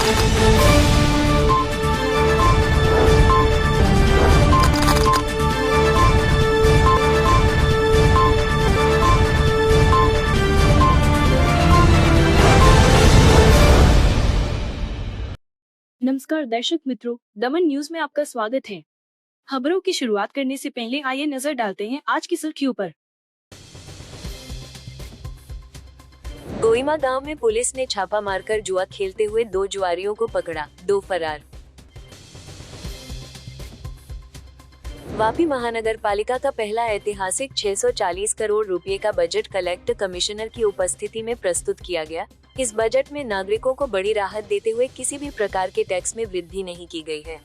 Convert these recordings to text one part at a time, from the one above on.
नमस्कार दर्शक मित्रों, दमन न्यूज में आपका स्वागत है। खबरों की शुरुआत करने से पहले आइए नजर डालते हैं आज की सुर्खियों पर। गोइमा गांव में पुलिस ने छापा मारकर जुआ खेलते हुए 2 जुआरियों को पकड़ा, 2 फरार। वापी महानगर पालिका का पहला ऐतिहासिक 640 करोड़ रुपए का बजट कलेक्टर कमिश्नर की उपस्थिति में प्रस्तुत किया गया। इस बजट में नागरिकों को बड़ी राहत देते हुए किसी भी प्रकार के टैक्स में वृद्धि नहीं की गई है।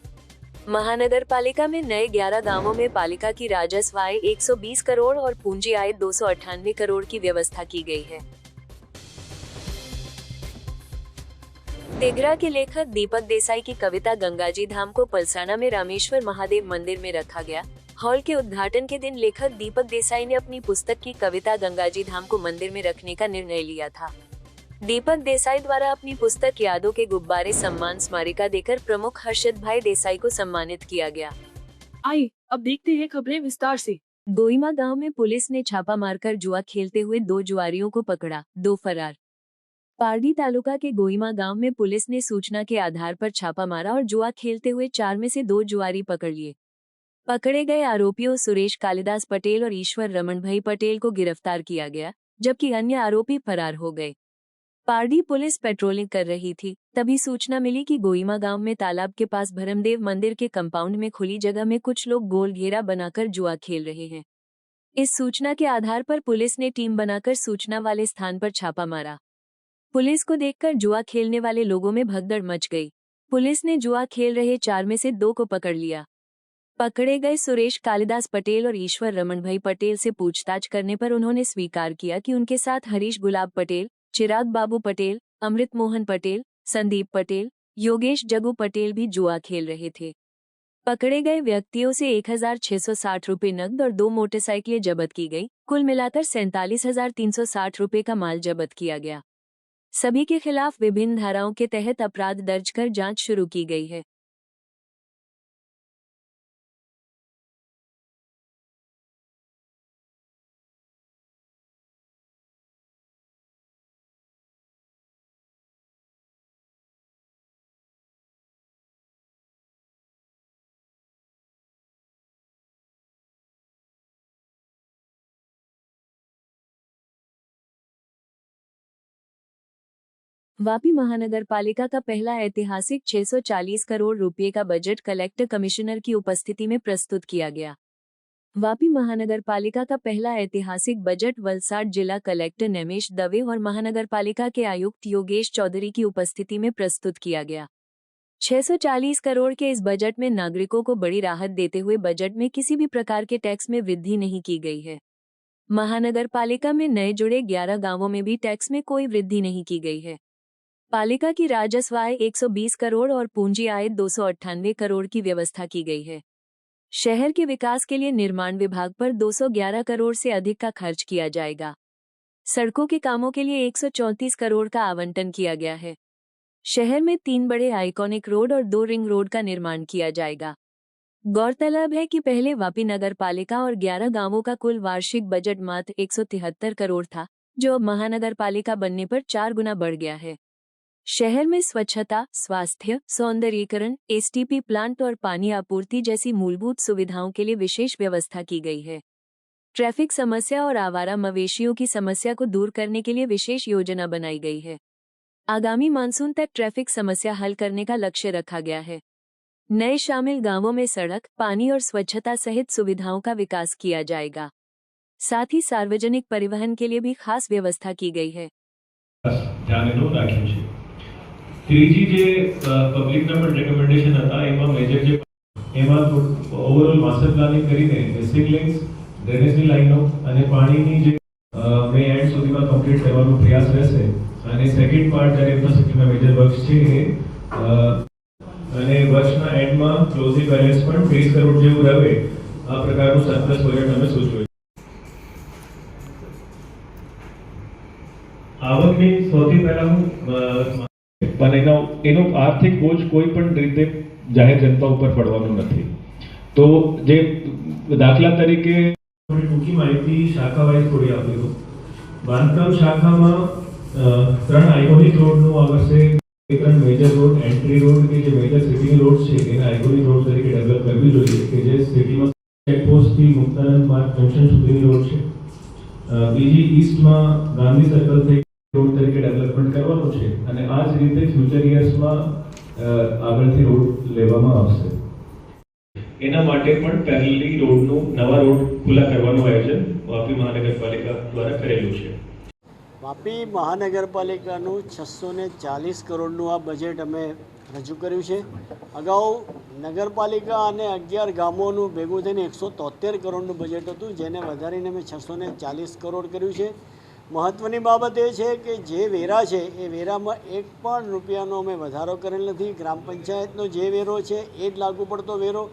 महानगर पालिका में नए 11 गांवों में पालिका की राजस्व आय 120 करोड़ और पूंजी आय 298 करोड़ की व्यवस्था की गई है। तेघरा के लेखक दीपक देसाई की कविता गंगाजी धाम को पलसाना में रामेश्वर महादेव मंदिर में रखा गया। हॉल के उद्घाटन के दिन लेखक दीपक देसाई ने अपनी पुस्तक की कविता गंगाजी धाम को मंदिर में रखने का निर्णय लिया था। दीपक देसाई द्वारा अपनी पुस्तक यादों के गुब्बारे सम्मान स्मारिका देकर प्रमुख हर्षद भाई देसाई को सम्मानित किया गया। आइए अब देखते हैं खबरें विस्तार से। गोइमा गांव में पुलिस ने छापा मारकर जुआ खेलते हुए 2 जुआरियों को पकड़ा, 2 फरार। पारडी तालुका के गोइमा गांव में पुलिस ने सूचना के आधार पर छापा मारा और जुआ खेलते हुए 4 में से 2 जुआरी पकड़ लिए। पकड़े गए आरोपियों सुरेश कालिदास पटेल और ईश्वर रमन भाई पटेल को गिरफ्तार किया गया, जबकि अन्य आरोपी फरार हो गए। पारडी पुलिस पेट्रोलिंग कर रही थी, तभी सूचना मिली कि गोइमा गांव में तालाब के पास भरमदेव मंदिर के कंपाउंड में खुली जगह में कुछ लोग गोल घेरा बनाकर जुआ खेल रहे हैं। इस सूचना के आधार पर पुलिस ने टीम बनाकर सूचना वाले स्थान पर छापा मारा। पुलिस को देखकर जुआ खेलने वाले लोगों में भगदड़ मच गई। पुलिस ने जुआ खेल रहे 4 में से 2 को पकड़ लिया। पकड़े गए सुरेश कालिदास पटेल और ईश्वर रमन भाई पटेल से पूछताछ करने पर उन्होंने स्वीकार किया कि उनके साथ हरीश गुलाब पटेल, चिराग बाबू पटेल, अमृत मोहन पटेल, संदीप पटेल, योगेश जगू पटेल भी जुआ खेल रहे थे। पकड़े गए व्यक्तियों से 1660 रुपए नकद और 2 मोटरसाइकिलें जब्त की गई। कुल मिलाकर 47,360 रुपए का माल जब्त किया गया। सभी के खिलाफ विभिन्न धाराओं के तहत अपराध दर्ज कर जांच शुरू की गई है। वापी महानगर पालिका का पहला ऐतिहासिक 640 करोड़ रुपए का बजट कलेक्टर कमिश्नर की उपस्थिति में प्रस्तुत किया गया। वापी महानगर पालिका का पहला ऐतिहासिक बजट वलसाड जिला कलेक्टर नैमेश दवे और महानगर पालिका के आयुक्त योगेश चौधरी की उपस्थिति में प्रस्तुत किया गया। 640 करोड़ के इस बजट में नागरिकों को बड़ी राहत देते हुए बजट में किसी भी प्रकार के टैक्स में वृद्धि नहीं की गई है। महानगर पालिका में नए जुड़े 11 गांवों में भी टैक्स में कोई वृद्धि नहीं की गई है। पालिका की राजस्व आय 120 करोड़ और पूंजी आय 298 करोड़ की व्यवस्था की गई है। शहर के विकास के लिए निर्माण विभाग पर 211 करोड़ से अधिक का खर्च किया जाएगा। सड़कों के कामों के लिए 134 करोड़ का आवंटन किया गया है। शहर में 3 बड़े आइकॉनिक रोड और 2 रिंग रोड का निर्माण किया जाएगा। गौरतलब है कि पहले वापी नगर पालिका और 11 गांवों का कुल वार्षिक बजट मात्र 173 करोड़ था, जो अब महानगर पालिका बनने पर 4 गुना बढ़ गया है। शहर में स्वच्छता, स्वास्थ्य, सौंदर्यीकरण, एसटीपी प्लांट और पानी आपूर्ति जैसी मूलभूत सुविधाओं के लिए विशेष व्यवस्था की गई है। ट्रैफिक समस्या और आवारा मवेशियों की समस्या को दूर करने के लिए विशेष योजना बनाई गई है। आगामी मानसून तक ट्रैफिक समस्या हल करने का लक्ष्य रखा गया है। नए शामिल गांवों में सड़क, पानी और स्वच्छता सहित सुविधाओं का विकास किया जाएगा। साथ ही सार्वजनिक परिवहन के लिए भी खास व्यवस्था की गई है। ત્રીજી જે પબ્લિકના પણ રેકમેન્ડેશન હતા એમાં મેજર જે એમાં ઓવરઓલ માસ્ટર પ્લાનિંગ કરીને બેસિક લિંક્સ, ડ્રેનેજની લાઈનો અને પાણીની જે મે એન્ડ સુધીમાં કમ્પ્લીટ કરવાનો પ્રયાસ રહેશે અને સેકન્ડ પાર્ટ જ્યારે ઇન્ફ્રાસ્ટ્રક્ચરના મેજર વર્ક્સ છે એ અને વર્ષના એન્ડમાં ક્લોઝિંગ બેલેન્સ પણ 30 કરોડ જેવું રહે આ પ્રકારનું સરપ્લસ બજેટ અમે સૂચવ્યું. આવકની સૌથી પહેલા હું પણ એનો આર્થિક બોજ કોઈ પણ રીતે જાહેર જનતા ઉપર પડવાનો નથી. તો જે દાખલા તરીકે થોડી ટૂંકી માહિતી શાખા વાઇઝ થોડી આપી દો. બાંધકામ શાખામાં 3 આઇકોનિક રોડનું આ વર્ષે 3 મેજર રોડ, એન્ટ્રી રોડ કે જે મેજર સિટી રોડ છે એને આઇકોનિક રોડ તરીકે ડેવલપ કરવી જોઈએ કે જે સિટીમાં ચેકપોસ્ટથી મુક્તાનંદ માર્ગ જંકશન સુધીની રોડ છે. બીજી ઈસ્ટમાં ગાંધી સર્કલથી રોડ તરીકે ડેવલપમેન્ટ કરવાનું છે અને આ જ રીતે ફ્યુચર યર્સમાં આગળથી રોડ લેવામાં આવશે. એના માટે પણ પેરેલલી રોડનું નવા રોડ ખુલ્લા કરવાનું આયોજન વાપી મહાનગરપાલિકા દ્વારા કરેલું છે. વાપી મહાનગરપાલિકાનું 640 કરોડનું આ બજેટ અમે રજૂ કર્યું છે. અગાઉ નગરપાલિકા અને 11 ગામોનું ભેગું થઈને 173 કરોડનું બજેટ હતું, જેને વધારીને અમે 640 કરોડ કર્યું છે. મહત્ત્વની બાબત એ છે કે જે વેરા છે એ વેરામાં એક પણ રૂપિયાનો અમે વધારો કરેલ નથી. ગ્રામ પંચાયતનો જે વેરો છે એ જ લાગુ પડતો વેરો,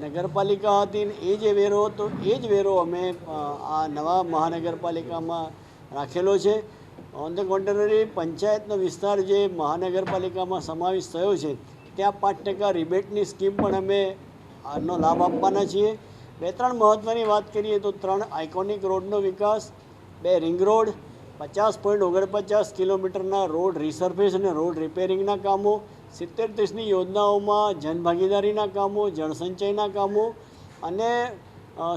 નગરપાલિકા હતી ને એ જે વેરો હતો એ જ વેરો અમે આ નવા મહાનગરપાલિકામાં રાખેલો છે. ઓન ધ કોન્ટ્રરી પંચાયતનો વિસ્તાર જે મહાનગરપાલિકામાં સમાવેશ થયો છે ત્યાં 5% રિબેટની સ્કીમ પણ અમે આનો લાભ આપવાના છીએ. 2-3 મહત્ત્વની વાત કરીએ તો 3 આઇકોનિક રોડનો વિકાસ, 2 રિંગ રોડ, 50.49 કિલોમીટરના રોડ રિસર્ફેસ અને રોડ રિપેરિંગના કામો, 70-30ની યોજનાઓમાં જનભાગીદારીના કામો, જળસંચયના કામો અને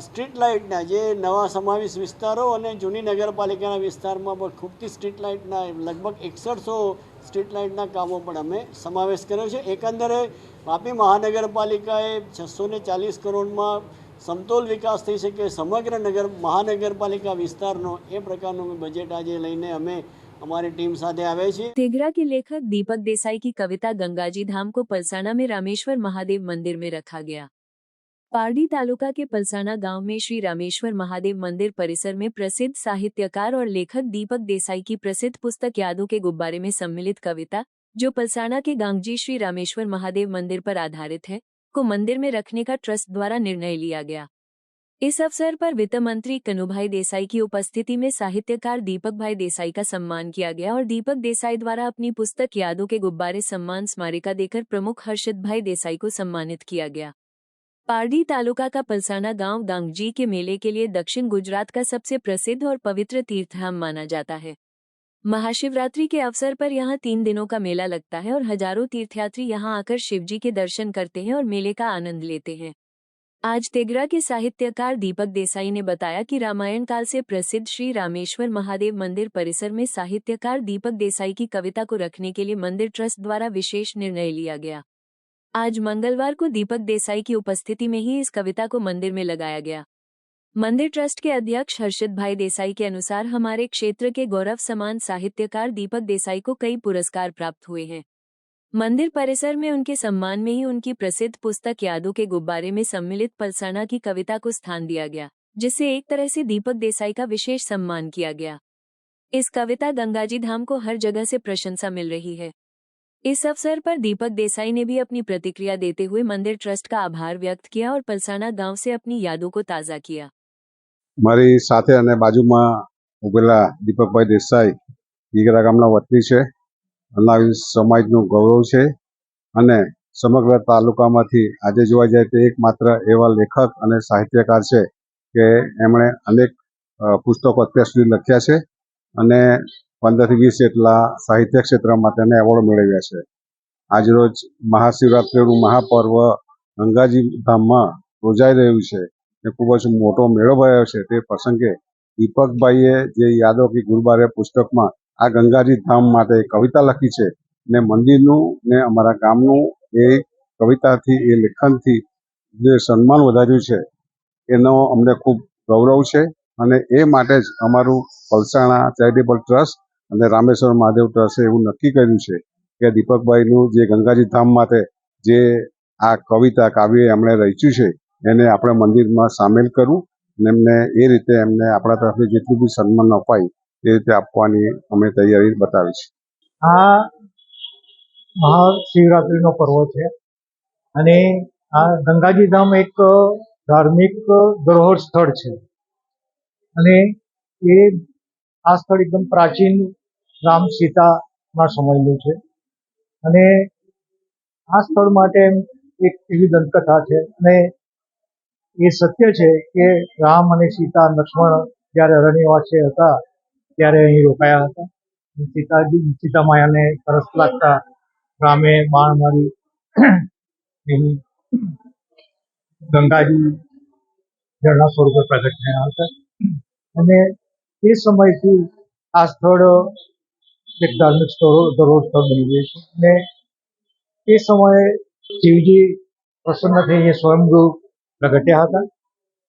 સ્ટ્રીટ લાઇટના જે નવા સમાવેશ વિસ્તારો અને જૂની નગરપાલિકાના વિસ્તારમાં પણ ખૂબતી સ્ટ્રીટ લાઇટના લગભગ 6100 સ્ટ્રીટ લાઇટના કામો પણ અમે સમાવેશ કર્યો છે. એકંદરે વાપી મહાનગરપાલિકાએ 640 કરોડમાં સમતોલ વિકાસ થઈ શકે સમગ્ર મહાનગરપાલિકા વિસ્તારનો એ પ્રકારનું બજેટ આજે લઈને અમે हमारी टीम साथ आवे છીએ. तेघरा के लेखक दीपक देसाई की कविता गंगाजी धाम को पलसाना में रामेश्वर महादेव मंदिर में रखा गया. पारडी तालुका के पलसाना गांव में श्री रामेश्वर महादेव मंदिर परिसर में प्रसिद्ध साहित्यकार और लेखक दीपक देसाई की प्रसिद्ध पुस्तक यादों के गुब्बारे में सम्मिलित कविता, जो पलसाना के गांगजी श्री रामेश्वर महादेव मंदिर पर आधारित है, को मंदिर में रखने का ट्रस्ट द्वारा निर्णय लिया गया. इस अवसर पर वित्त मंत्री कनुभाई देसाई की उपस्थिति में साहित्यकार दीपक भाई देसाई का सम्मान किया गया और दीपक देसाई द्वारा अपनी पुस्तक यादों के गुब्बारे सम्मान स्मारिका देकर प्रमुख हर्षित भाई देसाई को सम्मानित किया गया. पारडी तालुका का पलसाना गांव गांगजी के मेले के लिए दक्षिण गुजरात का सबसे प्रसिद्ध और पवित्र तीर्थधाम माना जाता है. महाशिवरात्रि के अवसर पर यहाँ 3 दिनों का मेला लगता है और हजारों तीर्थयात्री यहाँ आकर शिवजी के दर्शन करते हैं और मेले का आनंद लेते हैं. आज तेघरा के साहित्यकार दीपक देसाई ने बताया कि रामायण काल से प्रसिद्ध श्री रामेश्वर महादेव मंदिर परिसर में साहित्यकार दीपक देसाई की कविता को रखने के लिए मंदिर ट्रस्ट द्वारा विशेष निर्णय लिया गया. आज मंगलवार को दीपक देसाई की उपस्थिति में ही इस कविता को मंदिर में लगाया गया. मंदिर ट्रस्ट के अध्यक्ष हर्षित भाई देसाई के अनुसार हमारे क्षेत्र के गौरव समान साहित्यकार दीपक देसाई को कई पुरस्कार प्राप्त हुए हैं. मंदिर परिसर में उनके सम्मान में ही उनकी प्रसिद्ध पुस्तक यादों के गुब्बारे में सम्मिलित पलसाना की कविता को स्थान दिया गया, जिससे एक तरह से दीपक देसाई का विशेष सम्मान किया गया. इस कविता गंगाजी धाम को हर जगह से प्रशंसा मिल रही है. इस अवसर पर दीपक देसाई ने भी अपनी प्रतिक्रिया देते हुए मंदिर ट्रस्ट का आभार व्यक्त किया और पलसाना गांव से अपनी यादों को ताज़ा किया. મારી સાથે અને બાજુમાં ઉભેલા દીપકભાઈ દેસાઈ ઈગરા ગામના વતની છે. અનાવી સમાજનું ગૌરવ છે અને સમગ્ર તાલુકામાંથી આજે જોવા જાય તો એકમાત્ર એવા લેખક અને સાહિત્યકાર છે કે એમણે અનેક પુસ્તકો અત્યાર સુધી લખ્યા છે અને 15થી 20 જેટલા સાહિત્ય ક્ષેત્રમાં તેને એવોર્ડ મેળવ્યા છે. આજરોજ મહાશિવરાત્રિનું મહાપર્વ ગંગાજી ધામમાં યોજાઈ રહ્યું છે. એ ખૂબ જ મોટો મેળો ભરાયો છે. તે પ્રસંગે દીપકભાઈએ જે યાદો કે ગુરુબારે પુસ્તકમાં આ ગંગાજી ધામ માટે કવિતા લખી છે ને મંદિરનું ને અમારા ગામનું એ કવિતાથી એ લેખનથી જે સન્માન વધાર્યું છે એનો અમને ખૂબ ગૌરવ છે અને એ માટે જ અમારું પલસાણા ચેરિટેબલ ટ્રસ્ટ અને રામેશ્વર મહાદેવ ટ્રસ્ટે એવું નક્કી કર્યું છે કે દીપકભાઈનું જે ગંગાજી ધામ માટે જે આ કવિતા કાવ્ય એમણે રચ્યું છે એને આપણે મંદિરમાં સામેલ કરવું અને એમને એ રીતે એમને આપણા તરફથી જેટલું બી સન્માન અપાય એ રીતે આપવાની અમે તૈયારી બતાવી છે. આ મહાશિવરાત્રિનો પર્વ છે અને આ ગંગાજી ધામ એક ધાર્મિક ધરોહર સ્થળ છે અને એ આ સ્થળ એકદમ પ્રાચીન રામ સીતાના સમયનું છે અને આ સ્થળ માટે એક એવી દંતકથા છે અને એ સત્ય છે કે રામ અને સીતા લક્ષ્મણ જ્યારે અરણ્યવાસે હતા ત્યારે અહીં રોકાયા હતા. સીતા માયાને તરસ લાગતા રામે બાણ મારી અહીં ગંગાજી ઝરણા સ્વરૂપે પ્રગટ થયા હતા અને એ સમયથી આ સ્થળ એક ધાર્મિક ધરોહર સ્થળ બની ગયું છે અને એ સમયે શિવજી પ્રસન્ન થઈ અહીંયા સ્વયંભૂ પ્રગટ્યા હતા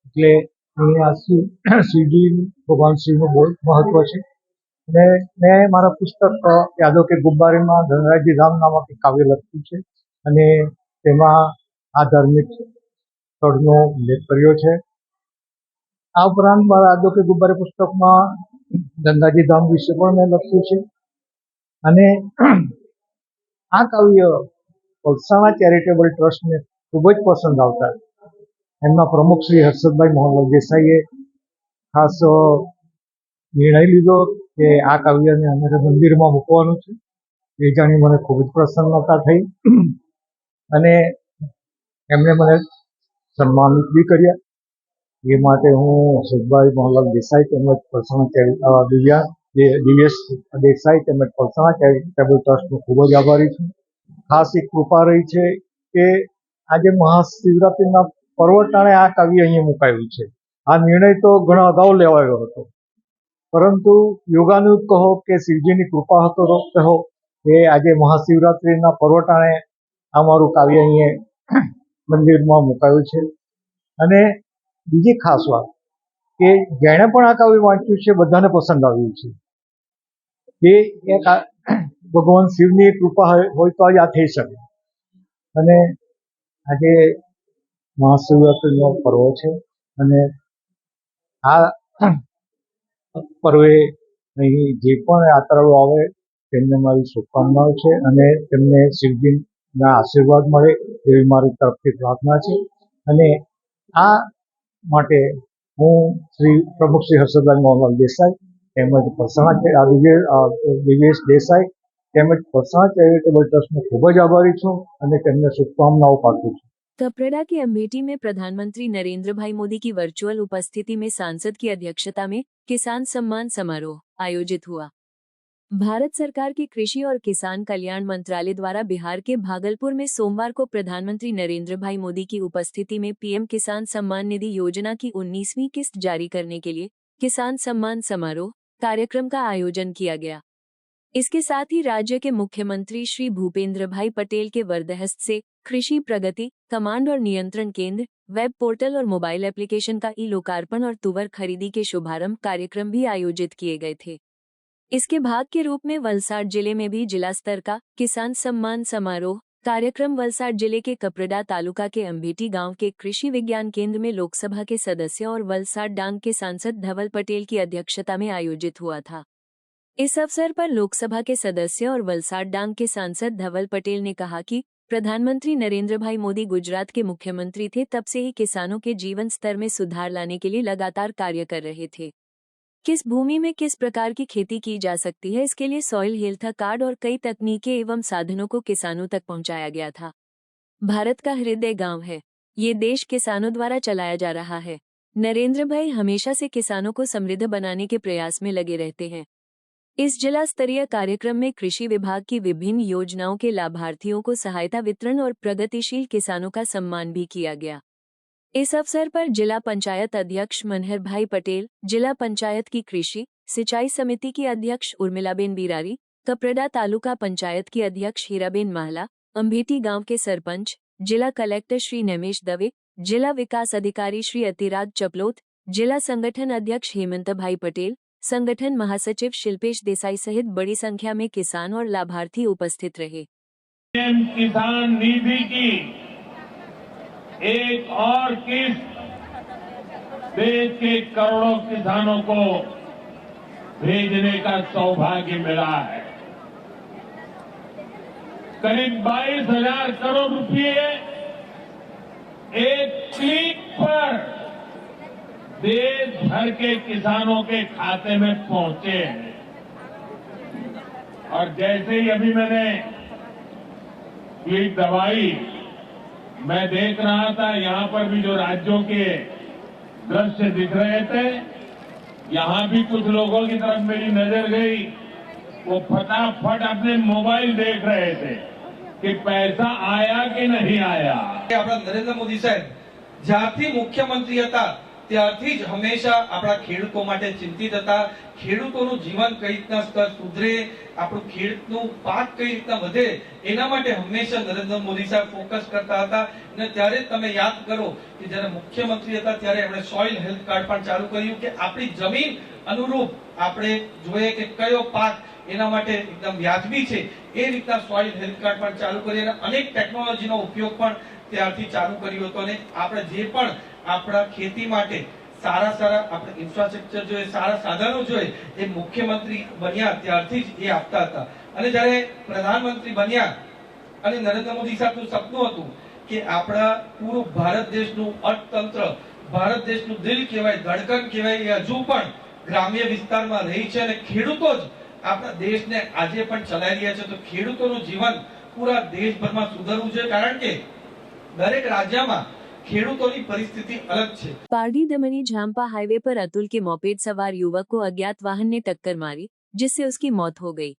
એટલે અહીંયા શિવજી ભગવાન શિવનું બહુ મહત્વ છે. અને મેં મારા પુસ્તક યાદો કે ગુબ્બારેમાં ધનરાજી ધામ નામક એક કાવ્ય લખ્યું છે અને તેમાં આ ધાર્મિક સ્થળનો ઉલ્લેખ કર્યો છે. આ ઉપરાંત મારા યાદો કે ગુબ્બારે પુસ્તકમાં ગંગાજી ધામ વિશે પણ મેં લખ્યું છે અને આ કાવ્ય પલસાણા ચેરિટેબલ ટ્રસ્ટને ખૂબ જ પસંદ આવતા એમના પ્રમુખ શ્રી હર્ષદભાઈ મોહનલાલ દેસાઈએ ખાસ નિર્ણય લીધો કે આ કાવ્યને અમારે મંદિરમાં મૂકવાનું છે. એ જાણી મને ખૂબ જ પ્રસન્નતા થઈ અને એમણે મને સન્માનિત બી કર્યા. એ માટે હું હર્ષદભાઈ મોહનલાલ દેસાઈ તેમજ પલસાણા દિવ્યેશ દેસાઈ તેમજ પલસાણા ચેરિટેબલ ટ્રસ્ટનો ખૂબ જ આભારી છું. ખાસ એક કૃપા રહી છે કે આજે મહાશિવરાત્રિના પર્વ ટાણે આ કાવ્ય અહીંયા મુકાયું છે. આ નિર્ણય તો ઘણા અગાઉ લેવાયો હતો પરંતુ યોગાનુગ કહો કે શિવજીની કૃપા હતો કહો કે આજે મહાશિવરાત્રિના પર્વ ટાણે આ મારું કાવ્ય અહીંયા મંદિરમાં મુકાયું છે. અને બીજી ખાસ વાત કે જેણે પણ આ કાવ્ય વાંચ્યું છે બધાને પસંદ આવ્યું છે. એ એક ભગવાન શિવની કૃપા હોય તો જ આ થઈ શકે. અને આજે મહાશિવરાત્રિનો પર્વ છે અને આ પર્વે અહીં જે પણ યાત્રાળુ આવે તેમને મારી શુભકામનાઓ છે અને તેમને શિવજીના આશીર્વાદ મળે એવી મારી તરફથી પ્રાર્થના છે. અને આ માટે હું પ્રમુખ શ્રી હર્ષદભાઈ મોહનલાલ દેસાઈ તેમજ દિવ્યેશ દેસાઈ તેમજ પલસાણા ચેરિટેબલ ટ્રસ્ટનો ખૂબ જ આભારી છું અને તેમને શુભકામનાઓ પાઠવું છું. कपरेड़ा के अमेठी में प्रधानमंत्री नरेंद्र भाई मोदी की वर्चुअल उपस्थिति में सांसद की अध्यक्षता में किसान सम्मान समारोह आयोजित हुआ. भारत सरकार के कृषि और किसान कल्याण मंत्रालय द्वारा बिहार के भागलपुर में सोमवार को प्रधानमंत्री नरेंद्र भाई मोदी की उपस्थिति में पीएम किसान सम्मान निधि योजना की 19वीं किस्त जारी करने के लिए किसान सम्मान समारोह कार्यक्रम का आयोजन किया गया. इसके साथ ही राज्य के मुख्यमंत्री श्री भूपेंद्र भाई पटेल के वरदहस्त से कृषि प्रगति कमांड और नियंत्रण केंद्र वेब पोर्टल और मोबाइल एप्लीकेशन का लोकार्पण और तुवर खरीदी के शुभारंभ कार्यक्रम भी आयोजित किए गए थे. इसके भाग के रूप में वलसाड जिले में भी जिला स्तर का किसान सम्मान समारोह कार्यक्रम वलसाड जिले के कपरेड़ा तालुका के अमेठी गांव के कृषि विज्ञान केंद्र में लोकसभा के सदस्य और वलसाड डांग के सांसद धवल पटेल की अध्यक्षता में आयोजित हुआ था. इस अवसर पर लोकसभा के सदस्य और वलसाड डांग के सांसद धवल पटेल ने कहा कि प्रधानमंत्री नरेंद्र भाई मोदी गुजरात के मुख्यमंत्री थे तब से ही किसानों के जीवन स्तर में सुधार लाने के लिए लगातार कार्य कर रहे थे. किस भूमि में किस प्रकार की खेती की जा सकती है इसके लिए सॉइल हेल्थ कार्ड और कई तकनीकें एवं साधनों को किसानों तक पहुंचाया गया था. भारत का हृदय गांव है. ये देश किसानों द्वारा चलाया जा रहा है. नरेंद्र भाई हमेशा से किसानों को समृद्ध बनाने के प्रयास में लगे रहते हैं. इस जिला स्तरीय कार्यक्रम में कृषि विभाग की विभिन्न योजनाओं के लाभार्थियों को सहायता वितरण और प्रगतिशील किसानों का सम्मान भी किया गया. इस अवसर पर जिला पंचायत अध्यक्ष मनहर भाई पटेल, जिला पंचायत की कृषि सिंचाई समिति की अध्यक्ष उर्मिलाबेन बिरारी, कपरेड़ा तालुका पंचायत की अध्यक्ष हीराबेन महला, अमेठी गांव के सरपंच, जिला कलेक्टर श्री नमेश दवे, जिला विकास अधिकारी श्री अतिराज चपलोत, जिला संगठन अध्यक्ष हेमंत भाई पटेल, संगठन महासचिव शिल्पेश देसाई सहित बड़ी संख्या में किसान और लाभार्थी उपस्थित रहे. किसान निधि की एक और किस्त देश के करोड़ों किसानों को भेजने का सौभाग्य मिला है. करीब 22,000 करोड़ रुपए एक क्लिक पर देश भर के किसानों के खाते में पहुंचे हैं. और जैसे ही अभी मैंने की दवाई मैं देख रहा था, यहाँ पर भी जो राज्यों के दृश्य दिख रहे थे, यहाँ भी कुछ लोगों की तरफ मेरी नजर गई। वो फटाफट अपने मोबाइल देख रहे थे कि पैसा आया कि नहीं आया। આપણા નરેન્દ્ર મોદી સાહેબ જ્યારથી મુખ્યમંત્રી હતા ત્યારથી જ હંમેશા આપણા ખેડૂતો માટે ચિંતિત હતા। ખેડૂતોનું જીવન કઈ રીતના સ્તર સુધરે, આપણું ખેડૂતનું પાક કઈ રીતના વધે, એના માટે હંમેશા નરેન્દ્ર મોદી સાહેબ ફોકસ કરતા હતા। અને ત્યારે તમે યાદ કરો કે જ્યારે મુખ્યમંત્રી હતા ત્યારે એમણે સોઇલ હેલ્થ કાર્ડ પણ ચાલુ કર્યું કે આપણી જમીન અનુરૂપ આપણે જોઈએ કે કયો પાક એના માટે એકદમ વ્યાજબી છે, એ રીતના સોઇલ હેલ્થ કાર્ડ પણ ચાલુ કરી અને અનેક ટેકનોલોજીનો ઉપયોગ પણ ત્યારથી ચાલુ કર્યો હતો। અને આપણે જે પણ આપણા ખેતી માટે સારા સારા આપણે ઇન્ફ્રાસ્ટ્રક્ચર જોઈએ, સારા સાધનો જોઈએ, એ મુખ્યમંત્રી બન્યા ત્યારથી જ એ આપતા હતા। અને જ્યારે પ્રધાનમંત્રી બન્યા અને નરેન્દ્ર મોદી સાહેબનું સપનું હતું કે આપણા પૂરું ભારત દેશનું અર્થતંત્ર, ભારત દેશનું દિલ કહેવાય, ધડકન કહેવાય, એ હજુ પણ ગ્રામ્ય વિસ્તારમાં રહી છે અને ખેડૂતો જ આપણા દેશને આજે પણ ચલાવી રહ્યા છે। તો ખેડૂતોનું જીવન પૂરા દેશભરમાં સુધરવું જોઈએ, કારણ કે દરેક રાજ્યમાં ખેડૂતોની પરિસ્થિતિ अलग છે। पारडी दमनी झांपा हाईवे पर अतुल के मोपेड सवार युवक को अज्ञात वाहन ने टक्कर मारी, जिससे उसकी मौत हो गई।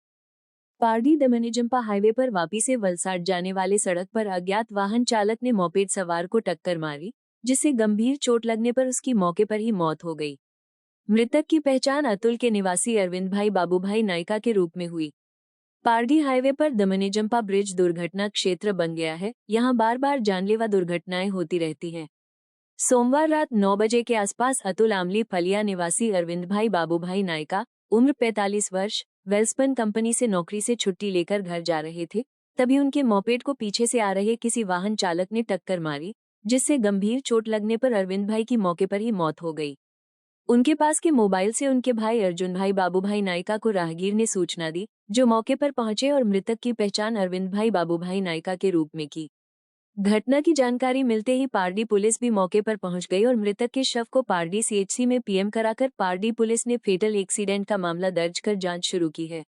पारडी दमनी झंपा हाईवे पर वापी से वलसाड जाने वाले सड़क पर अज्ञात वाहन चालक ने मोपेड सवार को टक्कर मारी, जिससे गंभीर चोट लगने पर उसकी मौके पर ही मौत हो गई। मृतक की पहचान अतुल के निवासी अरविंद भाई बाबूभाई नायका के रूप में हुई। पारडी हाईवे पर दमनीजंपा ब्रिज दुर्घटना क्षेत्र बन गया है। यहाँ बार बार जानलेवा दुर्घटनाएं होती रहती हैं। सोमवार रात 9 बजे के आसपास अतुल आमली फलिया निवासी अरविंद भाई बाबूभाई नायका, उम्र 45 वर्ष, वेल्सपन कंपनी से नौकरी से छुट्टी लेकर घर जा रहे थे, तभी उनके मोपेड को पीछे से आ रहे किसी वाहन चालक ने टक्कर मारी, जिससे गंभीर चोट लगने पर अरविंद भाई की मौके पर ही मौत हो गई। उनके पास के मोबाइल से उनके भाई अर्जुन भाई बाबूभाई नायका को राहगीर ने सूचना दी, जो मौके पर पहुंचे और मृतक की पहचान अरविंद भाई बाबूभाई नायका के रूप में की। घटना की जानकारी मिलते ही पारडी पुलिस भी मौके पर पहुंच गई और मृतक के शव को पारडी सीएचसी में पीएम कराकर पारडी पुलिस ने फेटल एक्सीडेंट का मामला दर्ज कर जांच शुरू की है।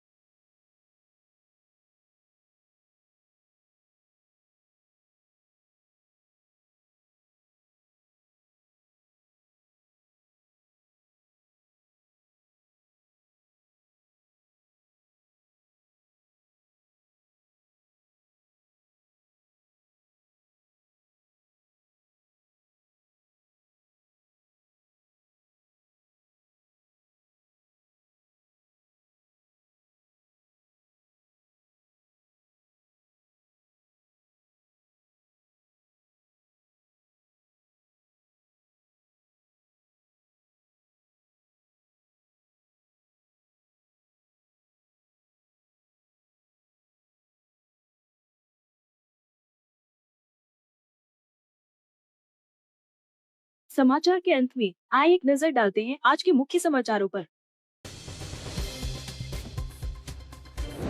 समाचार के अंत में आइए एक नजर डालते हैं आज के मुख्य समाचारों पर।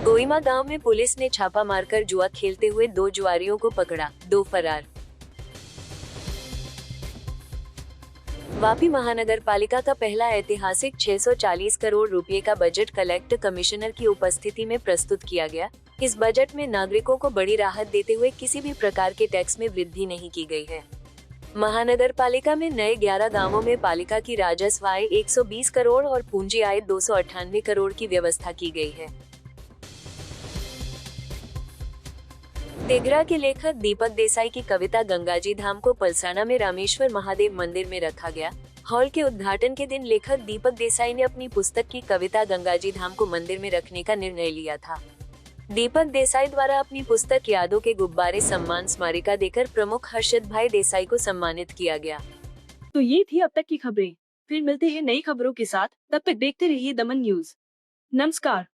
गोइमा गांव में पुलिस ने छापा मारकर जुआ खेलते हुए 2 जुआरियों को पकड़ा, 2 फरार। वापी महानगर पालिका का पहला ऐतिहासिक 640 करोड़ रुपए का बजट कलेक्टर कमिश्नर की उपस्थिति में प्रस्तुत किया गया। इस बजट में नागरिकों को बड़ी राहत देते हुए किसी भी प्रकार के टैक्स में वृद्धि नहीं की गई है। महानगर पालिका में नए 11 गांवों में पालिका की राजस्व आय 120 करोड़ और पूंजी आय 298 करोड़ की व्यवस्था की गई है। तेघरा के लेखक दीपक देसाई की कविता गंगाजी धाम को पलसाना में रामेश्वर महादेव मंदिर में रखा गया। हॉल के उद्घाटन के दिन लेखक दीपक देसाई ने अपनी पुस्तक की कविता गंगाजी धाम को मंदिर में रखने का निर्णय लिया था। दीपक देसाई द्वारा अपनी पुस्तक यादों के गुब्बारे सम्मान स्मारिका देकर प्रमुख हर्षद भाई देसाई को सम्मानित किया गया। तो ये थी अब तक की खबरें। फिर मिलते हैं नई खबरों के साथ, तब तक देखते रहिए दमन न्यूज। नमस्कार।